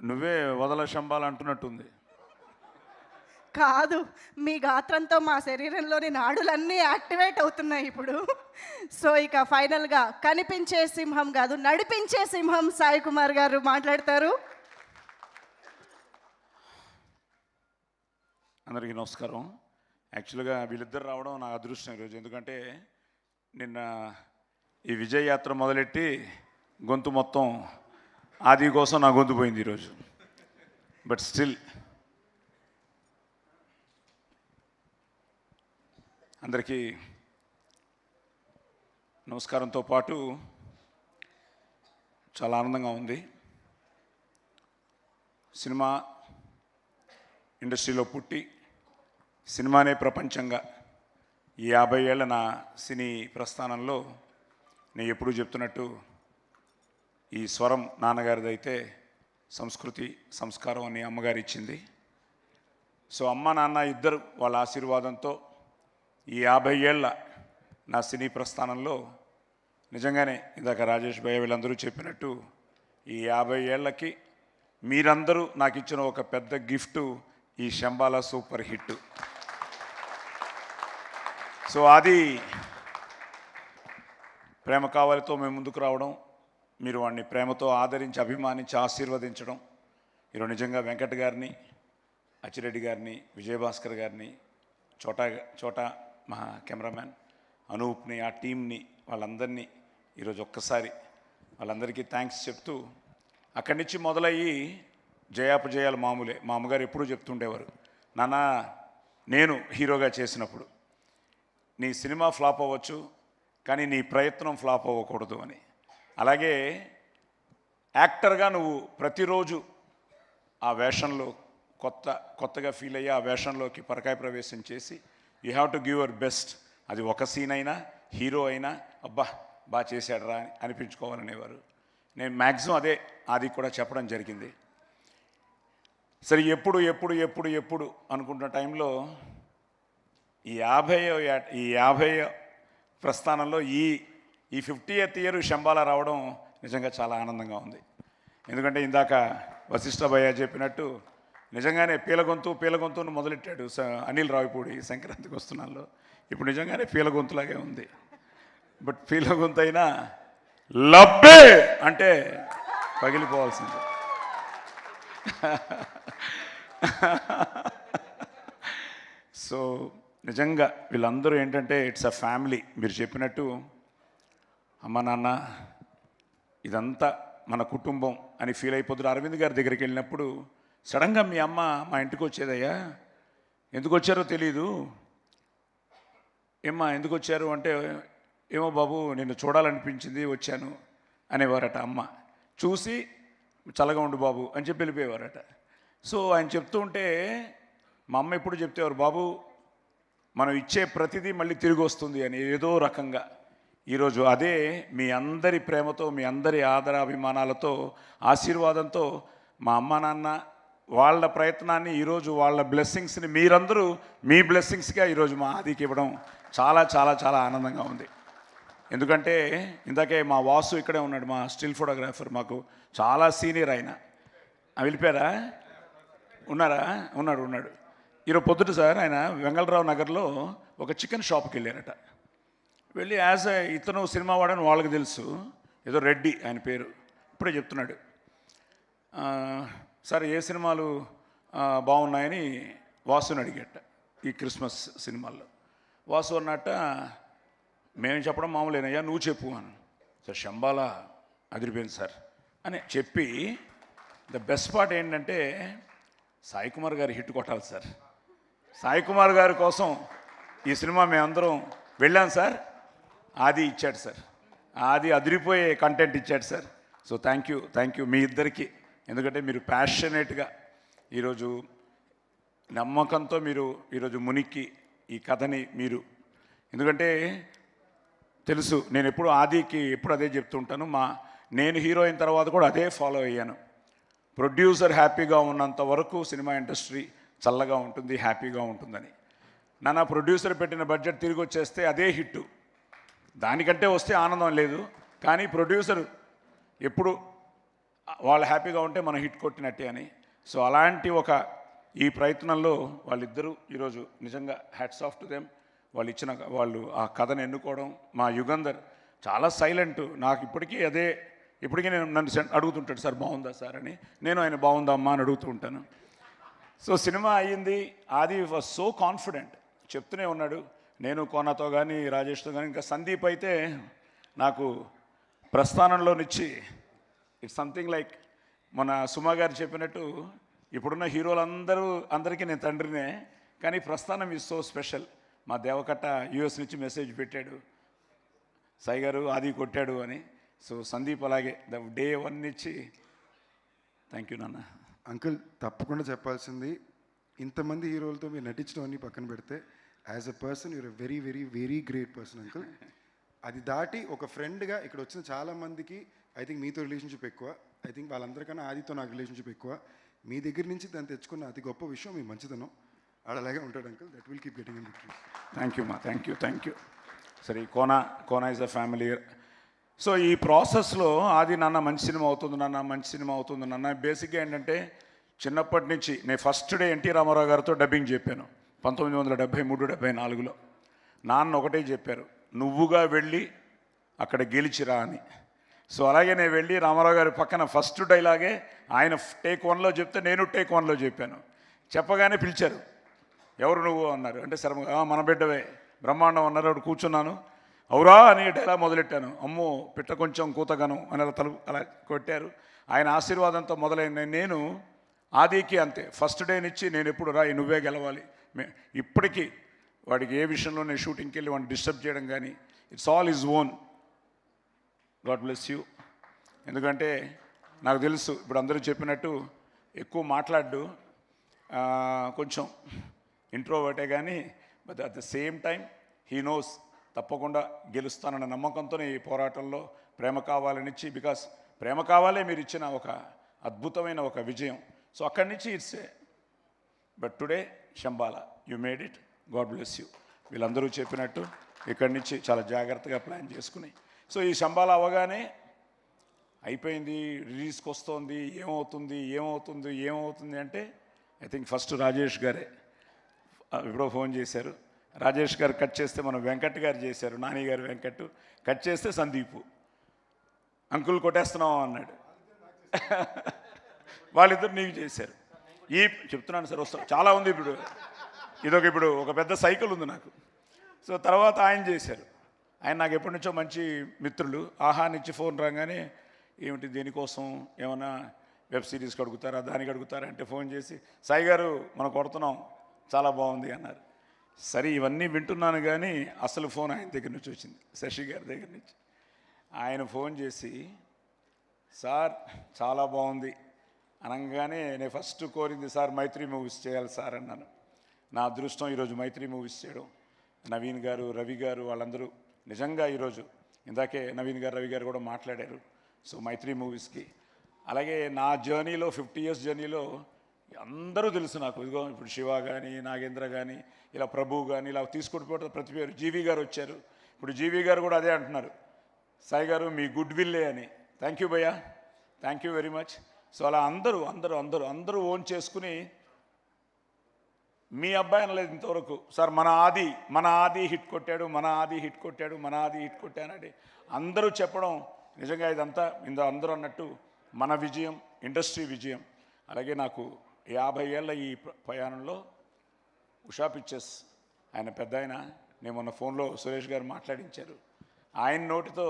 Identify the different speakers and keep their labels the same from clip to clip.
Speaker 1: నువ్వే వదల శంబాలు అంటున్నట్టుంది.
Speaker 2: కాదు, మీ గాత్రంతో మా శరీరంలోని నాడులన్నీ యాక్టివేట్ అవుతున్నాయి ఇప్పుడు. సో ఇక ఫైనల్గా కనిపించే సింహం కాదు, నడిపించే సింహం సాయి కుమార్ గారు మాట్లాడతారు.
Speaker 1: అందరికీ నమస్కారం. యాక్చువల్గా వీళ్ళిద్దరు రావడం నా అదృష్టం ఈరోజు. ఎందుకంటే నిన్న ఈ విజయ యాత్ర మొదలెట్టి గొంతు మొత్తం ఆది కోసం నా గొంతు పోయింది ఈరోజు. బట్ స్టిల్ అందరికీ నమస్కారంతో పాటు చాలా ఆనందంగా ఉంది. సినిమా ఇండస్ట్రీలో పుట్టి సినిమానే ప్రపంచంగా ఈ 50 ఏళ్ళ నా సినీ ప్రస్థానంలో నేను ఎప్పుడూ చెప్తున్నట్టు ఈ స్వరం నాన్నగారిది అయితే సంస్కృతి సంస్కారం అని అమ్మగారు ఇచ్చింది. సో అమ్మ నాన్న ఇద్దరు వాళ్ళ ఆశీర్వాదంతో ఈ 50 ఏళ్ళ నా సినీ ప్రస్థానంలో నిజంగానే ఇందాక రాజేష్ భయ్య వీళ్ళందరూ చెప్పినట్టు ఈ 50 ఏళ్ళకి మీరందరూ నాకు ఇచ్చిన ఒక పెద్ద గిఫ్టు ఈ శంబాల సూపర్ హిట్. సో అది ప్రేమ కావాలితో మేము ముందుకు రావడం, మీరు వాడిని ప్రేమతో ఆదరించి అభిమానించి ఆశీర్వదించడం, ఈరోజు నిజంగా వెంకట్ గారిని, అచ్చిరెడ్డి గారిని, విజయభాస్కర్ గారిని, చోటా మా కెమెరామ్యాన్ అనూప్ని, ఆ టీంని, వాళ్ళందరినీ ఈరోజు ఒక్కసారి వాళ్ళందరికీ థ్యాంక్స్ చెప్తూ, అక్కడి నుంచి మొదలయ్యి జయాపజయాలు మామూలే. మా అమ్మగారు ఎప్పుడూ చెప్తుండేవారు, నాన్న నేను హీరోగా చేసినప్పుడు నీ సినిమా ఫ్లాప్ అవ్వచ్చు కానీ నీ ప్రయత్నం ఫ్లాప్ అవ్వకూడదు అని. అలాగే యాక్టర్గా నువ్వు ప్రతిరోజు ఆ వేషంలో కొత్తగా ఫీల్ అయ్యి ఆ వేషంలోకి పరకాయ ప్రవేశం చేసి you have to give your best. అది ఒక సీన్ అయినా హీరో అయినా అబ్బా బాగా చేశాడరా అని అనిపించుకోవాలనేవారు. నేను మ్యాక్సిమం అదే అది కూడా చెప్పడం జరిగింది. సరే ఎప్పుడు ఎప్పుడు ఎప్పుడు ఎప్పుడు అనుకుంటున్న టైంలో ఈ 50 ప్రస్థానంలో ఈ 50th ఇయర్ శంబాల రావడం నిజంగా చాలా ఆనందంగా ఉంది. ఎందుకంటే ఇందాక వశిష్ఠ భయ్య చెప్పినట్టు నిజంగానే పీలగొంతును మొదలెట్టాడు అనిల్ రావిపూడి సంక్రాంతికి వస్తున్నాల్లో. ఇప్పుడు నిజంగానే పీలగొంతులాగే ఉంది. బట్ పీలగొంతు అయినా లబ్బే అంటే పగిలిపోవాల్సింది. సో నిజంగా వీళ్ళందరూ ఏంటంటే ఇట్స్ అ ఫ్యామిలీ. మీరు చెప్పినట్టు అమ్మ నాన్న ఇదంతా మన కుటుంబం అని ఫీల్ అయిపోతున్నారు. అరవింద్ గారి దగ్గరికి వెళ్ళినప్పుడు సడన్గా మీ అమ్మ మా ఇంటికి వచ్చేదయ్యా, ఎందుకు వచ్చారో తెలీదు, ఏమ్మా ఎందుకు వచ్చారు అంటే, ఏమో బాబు నిన్ను చూడాలనిపించింది వచ్చాను అనేవారట. అమ్మ చూసి చల్లగా ఉండు బాబు అని చెప్పి వెళ్ళిపోయేవారట. సో ఆయన చెప్తూ ఉంటే మా అమ్మ ఎప్పుడు చెప్తేవారు, బాబు మనం ఇచ్చే ప్రతిదీ మళ్ళీ తిరిగి వస్తుంది అని. ఏదో రకంగా ఈరోజు అదే మీ అందరి ప్రేమతో, మీ అందరి ఆదరాభిమానాలతో, ఆశీర్వాదంతో మా అమ్మ నాన్న వాళ్ళ ప్రయత్నాన్ని ఈరోజు వాళ్ళ బ్లెస్సింగ్స్ని మీరందరూ మీ బ్లెస్సింగ్స్గా ఈరోజు మా ఆదికి ఇవ్వడం చాలా చాలా చాలా ఆనందంగా ఉంది. ఎందుకంటే ఇందాకే మా వాసు ఇక్కడే ఉన్నాడు, మా స్టిల్ ఫోటోగ్రాఫర్, మాకు చాలా సీనియర్ ఆయన. వెళ్ళిపోయారా? ఉన్నాడు. ఈరోజు పొద్దుట సార్ ఆయన వెంగళరావు నగర్లో ఒక చికెన్ షాప్కి వెళ్ళారట. వెళ్ళి ఇతను సినిమా వాడని వాళ్ళకి తెలుసు, ఏదో రెడ్డి ఆయన పేరు. ఇప్పుడే చెప్తున్నాడు, సార్ ఏ సినిమాలు బాగున్నాయని వాసుని అడిగట ఈ క్రిస్మస్ సినిమాల్లో. వాసు అన్నట్ట, మేము చెప్పడం మామూలేనయ్యా నువ్వు చెప్పు అని. సార్ శంబాల అదిరిపోయింది సార్ అని చెప్పి, ద బెస్ట్ పార్ట్ ఏంటంటే సాయి కుమార్ గారు హిట్ కొట్టాలి సార్. సాయి కుమార్ గారి కోసం ఈ సినిమా మేమందరం వెళ్ళాం సార్. ఆది ఇచ్చాడు సార్, ఆది అదిరిపోయే కంటెంట్ ఇచ్చాడు సార్. సో థ్యాంక్ యూ మీ ఇద్దరికి. ఎందుకంటే మీరు ప్యాషనేట్గా ఈరోజు నమ్మకంతో మీరు ఈరోజు మునిక్కి ఈ కథని మీరు, ఎందుకంటే తెలుసు నేను ఎప్పుడు ఆదికి ఎప్పుడు అదే చెప్తుంటాను, నేను హీరో అయిన తర్వాత కూడా అదే ఫాలో అయ్యాను. ప్రొడ్యూసర్ హ్యాపీగా ఉన్నంత వరకు సినిమా ఇండస్ట్రీ చల్లగా ఉంటుంది, హ్యాపీగా ఉంటుందని. నాన్న ప్రొడ్యూసర్ పెట్టిన బడ్జెట్ తిరిగి వచ్చేస్తే అదే హిట్టు, దానికంటే వస్తే ఆనందం లేదు. కానీ ప్రొడ్యూసర్ ఎప్పుడు వాళ్ళు హ్యాపీగా ఉంటే మనం హిట్ కొట్టినట్టే అని. సో అలాంటి ఒక ఈ ప్రయత్నంలో వాళ్ళిద్దరూ ఈరోజు నిజంగా హ్యాట్స్ ఆఫ్ టు దెమ్. వాళ్ళు ఆ కథను ఎన్నుకోవడం. మా యుగంధర్ చాలా సైలెంట్. నాకు ఇప్పటికీ నన్ను అడుగుతుంటాడు, సార్ బాగుందా సార్ అని. నేను ఆయన బాగుందా అమ్మా అని అడుగుతూ ఉంటాను. సో సినిమా అయ్యింది. ఆది వాజ్ సో కాన్ఫిడెంట్, చెప్తూనే ఉన్నాడు. నేను కోనాతో కానీ రాజేష్తో కానీ, ఇంకా సందీప్ అయితే నాకు ప్రస్థానంలోనిచ్చి ఇట్స్ సంథింగ్ లైక్ మన సుమా గారు చెప్పినట్టు ఇప్పుడున్న అందరికీ నేను తండ్రినే, కానీ ప్రస్థానం ఈజ్ సో స్పెషల్. మా దేవకట్ట యూఎస్ నుంచి మెసేజ్ పెట్టాడు, సాయి గారు ఆది కొట్టాడు అని. సో సందీప్ అలాగే డే 1 నుంచి థ్యాంక్ యూ నాన్న.
Speaker 3: అంకుల్ తప్పకుండా చెప్పాల్సింది, ఇంతమంది హీరోలతో మీరు నటించడం అన్నీ పక్కన పెడితే as a person you're very very very great person uncle. అది దాటి ఒక ఫ్రెండ్గా ఇక్కడ వచ్చిన చాలామందికి ఐ థింక్ మీతో రిలేషన్షిప్ ఎక్కువ. ఐ థింక్ వాళ్ళందరికన్నా ఆదితో నాకు రిలేషన్షిప్ ఎక్కువ. మీ దగ్గర నుంచి దాన్ని తెచ్చుకున్న అతి గొప్ప విషయం మీ మంచితనం. ఆడు అలాగే ఉంటాడు uncle. That will keep getting in victory.
Speaker 1: Thank you మా, థ్యాంక్ యూ. సరే Kona is a family. So ఈ ప్రాసెస్లో ఆది నాన్న మంచి సినిమా అవుతుంది నాన్న. బేసిక్గా ఏంటంటే చిన్నప్పటి నుంచి నేను ఫస్ట్ డే ఎన్టీ రామారావు గారితో డబ్బింగ్ చెప్పాను 1973-74లో. నాన్న ఒకటే చెప్పారు, నువ్వుగా వెళ్ళి అక్కడ గెలిచిరా అని. సో అలాగే నేను వెళ్ళి రామారావు గారి పక్కన ఫస్ట్ డైలాగే ఆయన టేక్ 1లో చెప్తే నేను టేక్ 1లో చెప్పాను. చెప్పగానే పిలిచారు, ఎవరు నువ్వు అన్నారు. అంటే సరే మన బిడ్డవే బ్రహ్మాండం అన్నారు. అప్పుడు కూర్చున్నాను. అవురా అని డైలాగ్ మొదలెట్టాను. అమ్మో పిట్ట కొంచెం కూతగను అని అలా కొట్టారు. ఆయన ఆశీర్వాదంతో మొదలైన నేను ఆదికి అంతే. ఫస్ట్ డే నుంచి నేను ఎప్పుడు రా నువ్వే గెలవాలి. ఇప్పటికీ వాడికి ఏ విషయంలో నేను షూటింగ్కి వెళ్ళి వాడిని డిస్టర్బ్ చేయడం కానీ, it's all is own. God bless you. ఎందుకంటే నాకు తెలుసు ఇప్పుడు అందరూ చెప్పినట్టు ఎక్కువ మాట్లాడు, కొంచెం ఇంట్రోవర్టే, కానీ but at the same time he knows తప్పకుండా గెలుస్తానన్న నమ్మకంతోనే ఈ పోరాటంలో ప్రేమ కావాలనిచ్చి, బికాస్ ప్రేమ కావాలే మీరు ఇచ్చిన ఒక అద్భుతమైన ఒక విజయం. సో అక్కడి నుంచి it's but today Shambhala you made it. God bless you. వీళ్ళందరూ చెప్పినట్టు ఇక్కడి నుంచి చాలా జాగ్రత్తగా ప్లాన్ చేసుకుని, సో ఈ శంబాల అవ్వగానే అయిపోయింది, రిలీజ్కి వస్తుంది, ఏమవుతుంది అంటే ఐ థింక్ ఫస్ట్ రాజేష్ గారే ఎప్పుడో ఫోన్ చేశారు. రాజేష్ గారు కట్ చేస్తే మనం వెంకట్ గారు చేశారు, నాని గారు వెంకట్ కట్ చేస్తే సందీపు అంకుల్ కొట్టేస్తున్నాం అన్నాడు. వాళ్ళిద్దరు నీకు చేశారు. చెప్తున్నాను సార్, వస్తాం చాలా ఉంది ఇప్పుడు. ఇప్పుడు ఒక పెద్ద సైకిల్ ఉంది నాకు. సో తర్వాత ఆయన చేశారు. ఆయన నాకు ఎప్పటి నుంచో మంచి మిత్రులు. ఆహా నుంచి ఫోన్ రాగానే ఏమిటి దీనికోసం ఏమైనా వెబ్ సిరీస్కి అడుగుతారా, దానికి అడుగుతారా అంటే ఫోన్ చేసి సాయి గారు మనం కొడుతున్నాం చాలా బాగుంది అన్నారు. సరే ఇవన్నీ వింటున్నాను, కానీ అసలు ఫోన్ ఆయన దగ్గర నుంచి వచ్చింది, శశి గారి దగ్గర నుంచి. ఆయన ఫోన్ చేసి సార్ చాలా బాగుంది అనగానే నేను ఫస్ట్ కోరింది, సార్ మైత్రి మూవీస్ చేయాలి సార్ అన్నాను. నా అదృష్టం ఈరోజు మైత్రి మూవీస్ చేయడం. నవీన్ గారు, రవి గారు వాళ్ళందరూ నిజంగా ఈరోజు ఇందాకే నవీన్ గారు, రవి గారు కూడా మాట్లాడారు. సో మైత్రి మూవీస్కి అలాగే నా జర్నీలో 50 years జర్నీలో అందరూ తెలుసు నాకు. ఇదిగో ఇప్పుడు శివ కానీ, నాగేంద్ర కానీ, ఇలా ప్రభు కానీ, ఇలా తీసుకుంటూ ప్రతి పేరు. జీవి గారు వచ్చారు. ఇప్పుడు జీవి గారు కూడా అదే అంటున్నారు, సాయి గారు మీ గుడ్ విల్లే అని. థ్యాంక్ యూ భయ్యా, thank you very much. So అలా అందరూ ఓన్ చేసుకుని మీ అబ్బాయి అనలేదు ఇంతవరకు, సార్ మన ఆది హిట్ కొట్టాడు అంటే అందరూ చెప్పడం నిజంగా ఇదంతా అందరూ అన్నట్టు మన విజయం, ఇండస్ట్రీ విజయం. అలాగే నాకు 50 ఏళ్ళ ఈ ప్రయాణంలో ఉషా పిక్చర్స్ ఆయన పెద్ద ఆయన, నేను మొన్న ఫోన్లో సురేష్ గారు మాట్లాడించారు. ఆయన నోటితో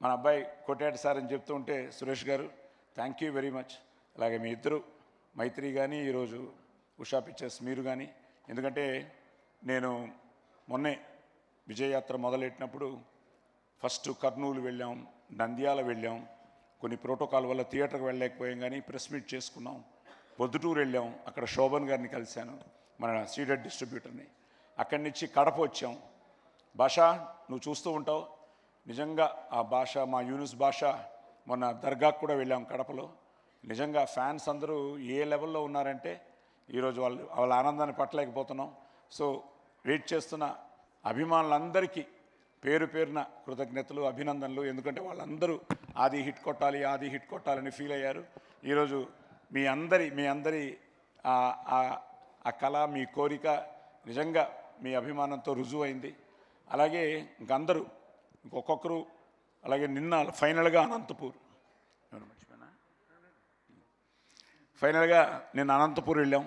Speaker 1: మన అబ్బాయి కొట్టాడు సార్ అని చెప్తూ ఉంటే, సురేష్ గారు థ్యాంక్ యూ వెరీ మచ్. అలాగే మీ ఇద్దరు మైత్రి కానీ, ఈరోజు ఉషా పిక్చర్స్ మీరు కానీ. ఎందుకంటే నేను మొన్నే విజయయాత్ర మొదలెట్టినప్పుడు ఫస్ట్ కర్నూలు వెళ్ళాం, నంద్యాల వెళ్ళాం. కొన్ని ప్రోటోకాల్ వల్ల థియేటర్కి వెళ్ళలేకపోయాం, కానీ ప్రెస్ మీట్ చేసుకున్నాం. పొద్దుటూరు వెళ్ళాం, అక్కడ శోభన్ గారిని కలిశాను, మన సీడెడ్ డిస్ట్రిబ్యూటర్ని. అక్కడి నుంచి కడప వచ్చాం. భాష నువ్వు చూస్తూ ఉంటావు, నిజంగా ఆ భాష, మా యూనిస్ భాష మొన్న దర్గాకు కూడా వెళ్ళాం కడపలో. నిజంగా ఫ్యాన్స్ అందరూ ఏ లెవెల్లో ఉన్నారంటే ఈరోజు వాళ్ళ ఆనందాన్ని పట్టలేకపోతున్నాం. సో వెయిట్ చేస్తున్న అభిమానులందరికీ పేరు పేరున కృతజ్ఞతలు, అభినందనలు. ఎందుకంటే వాళ్ళందరూ ఆది హిట్ కొట్టాలని ఫీల్ అయ్యారు. ఈరోజు మీ అందరి ఆ కళ, మీ కోరిక నిజంగా మీ అభిమానంతో రుజువైంది. అలాగే ఇంకందరూ ఒక్కొక్కరు, అలాగే నిన్న ఫైనల్గా నిన్న అనంతపూర్ వెళ్ళాం.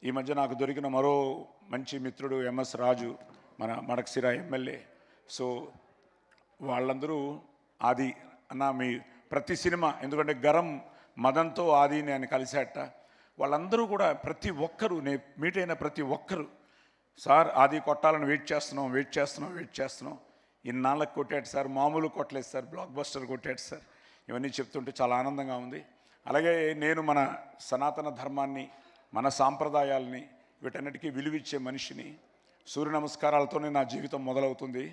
Speaker 1: ఈ మధ్య నాకు దొరికిన మరో మంచి మిత్రుడు ఎంఎస్ రాజు, మన మడకసిర ఎమ్మెల్యే. సో వాళ్ళందరూ ఆది అన్న మీ ప్రతి సినిమా, ఎందుకంటే గరం మదన్తో ఆదిని ఆయన కలిశాట. వాళ్ళందరూ కూడా ప్రతి ఒక్కరూ, నేను మీట్ అయిన ప్రతి ఒక్కరు, సార్ ఆది కొట్టాలని వెయిట్ చేస్తున్నాం. ఇన్నాళ్ళకి కొట్టాడు సార్, మామూలు కొట్టలేదు సార్, బ్లాక్ బస్టర్ కొట్టాడు సార్. ఇవన్నీ చెప్తుంటే చాలా ఆనందంగా ఉంది. అలాగే నేను మన సనాతన ధర్మాన్ని, మన సాంప్రదాయాల్ని, వీటన్నిటికీ విలువిచ్చే మనిషిని. సూర్య నమస్కారాలతోనే నా జీవితం మొదలవుతుంది.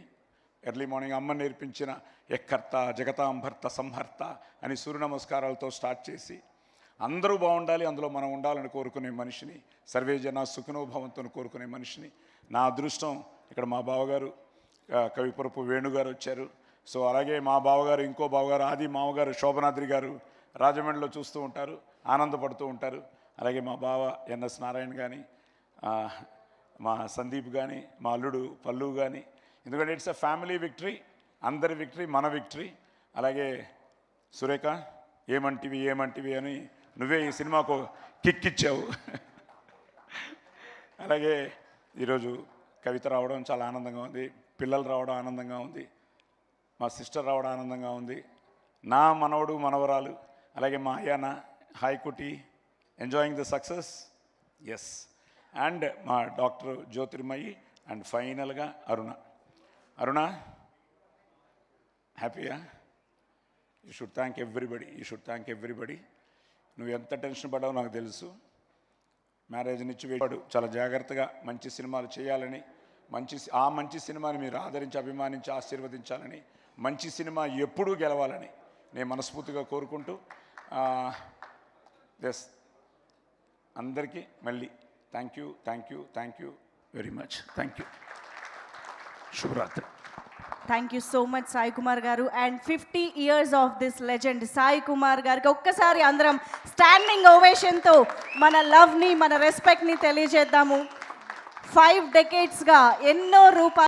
Speaker 1: ఎర్లీ మార్నింగ్ అమ్మ నేర్పించిన ఎక్కర్త జగతాంభర్త సంహర్త అని సూర్య నమస్కారాలతో స్టార్ట్ చేసి అందరూ బాగుండాలి, అందులో మనం ఉండాలని కోరుకునే మనిషిని. సర్వే జన సుఖినో భవంతుని కోరుకునే మనిషిని. నా అదృష్టం ఇక్కడ మా బావగారు కవిపురపు వేణుగారు వచ్చారు. సో అలాగే మా బావగారు, ఇంకో బావగారు ఆది మామగారు శోభనాద్రి గారు రాజమండ్రిలో చూస్తూ ఉంటారు, ఆనందపడుతూ ఉంటారు. అలాగే మా బావ ఎన్ఎస్ నారాయణ కానీ, మా సందీప్ కానీ, మా అల్లుడు పల్లు కానీ. ఎందుకంటే ఇట్స్ అ ఫ్యామిలీ విక్టరీ, అందరి విక్టరీ, మన విక్టరీ. అలాగే సురేఖ ఏమంటివి అని నువ్వే ఈ సినిమాకు కిక్ ఇచ్చావు. అలాగే ఈరోజు కవిత రావడం చాలా ఆనందంగా ఉంది, పిల్లలు రావడం ఆనందంగా ఉంది, మా సిస్టర్ రావడం ఆనందంగా ఉంది, నా మనవడు మనవరాలు, అలాగే మా అయ్యాన హాయ్ కుటి, enjoying the success. Yes. And మా డాక్టర్ జ్యోతిర్మయి, అండ్ ఫైనల్గా అరుణ హ్యాపీయా? You should thank everybody. నువ్వు ఎంత టెన్షన్ పడ్డావో నాకు తెలుసు. మ్యారేజ్ నుంచి వాడు చాలా జాగ్రత్తగా మంచి సినిమాలు చేయాలని, మంచి సినిమాని మీరు ఆదరించి, అభిమానించి, ఆశీర్వదించాలని, మంచి సినిమా ఎప్పుడూ గెలవాలని నేను మనస్ఫూర్తిగా కోరుకుంటూ, ఎస్, అందరికీ మళ్ళీ thank you very much. Thank you. శుభరాత్రి.
Speaker 2: Thank you so much Sai Kumar గారు. And 50 years of this legend Sai Kumar గారికి ఒక్కసారి అందరం స్టాండింగ్ ఓవేషన్తో మన లవ్ని, మన రెస్పెక్ట్ని తెలియజేద్దాము. 5 decadesగా ఎన్నో రూపాలు